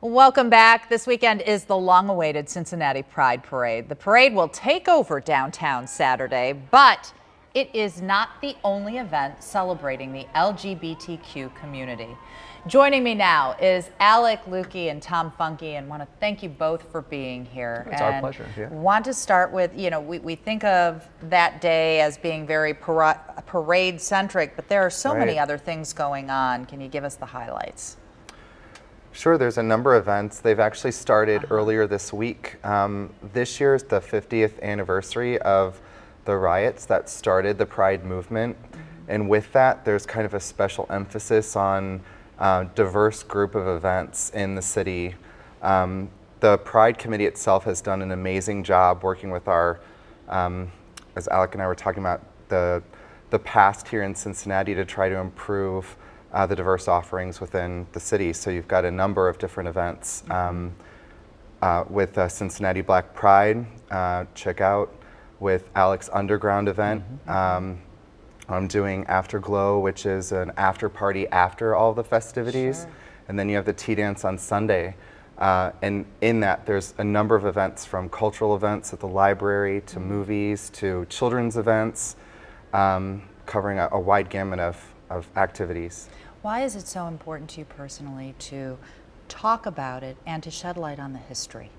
Welcome back. This weekend is the long-awaited Cincinnati Pride Parade. The parade will take over downtown Saturday, but it is not the only event celebrating the LGBTQ community. Joining me now is Alec Lukey and Tom Funke, and want to thank you both for being here. It's our pleasure. Yeah. Want to start with, we think of that day as being very parade-centric, but there are so many other things going on. Can you give us the highlights? Sure, there's a number of events. They've actually started earlier this week. This year is the 50th anniversary of the riots that started the Pride movement. And with that, there's kind of a special emphasis on diverse group of events in the city. The Pride Committee itself has done an amazing job working with our, as Alec and I were talking about, the past here in Cincinnati to try to improve the diverse offerings within the city. So you've got a number of different events with Cincinnati Black Pride, check out, with Alec's Underground event. I'm doing Afterglow, which is an after party after all the festivities. Sure. And then you have the Tea Dance on Sunday. And in that, there's a number of events, from cultural events at the library to movies to children's events, covering a wide gamut of activities. Why is it so important to you personally to talk about it and to shed light on the history?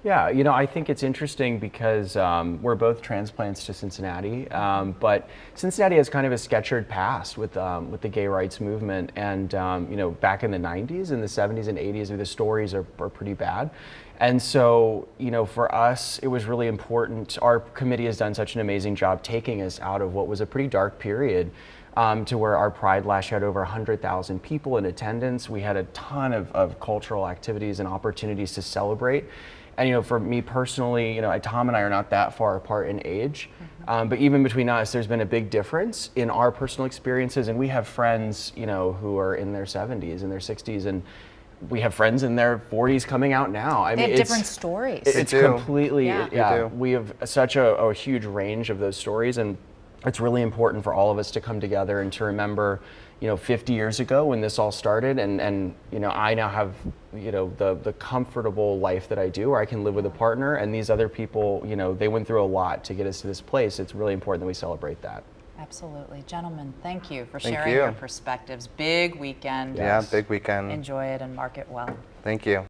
Yeah, I think it's interesting because we're both transplants to Cincinnati, but Cincinnati has kind of a sketchered past with the gay rights movement, and back in the 90s and the 70s and 80s, the stories are pretty bad. And so, for us, it was really important. Our committee has done such an amazing job taking us out of what was a pretty dark period to where our Pride last year had over 100,000 people in attendance. We had a ton of cultural activities and opportunities to celebrate. And for me personally, Tom and I are not that far apart in age, but even between us, there's been a big difference in our personal experiences. And we have friends, who are in their 70s and their 60s, and we have friends in their 40s coming out now. I mean, they have different stories. It's completely, we have such a huge range of those stories, and it's really important for all of us to come together and to remember, 50 years ago when this all started, and I now have, the comfortable life that I do, where I can live with a partner, and these other people, they went through a lot to get us to this place. It's really important that we celebrate that. Absolutely. Gentlemen, thank you for sharing your perspectives. Big weekend. Yeah, big weekend. Enjoy it and mark it well. Thank you.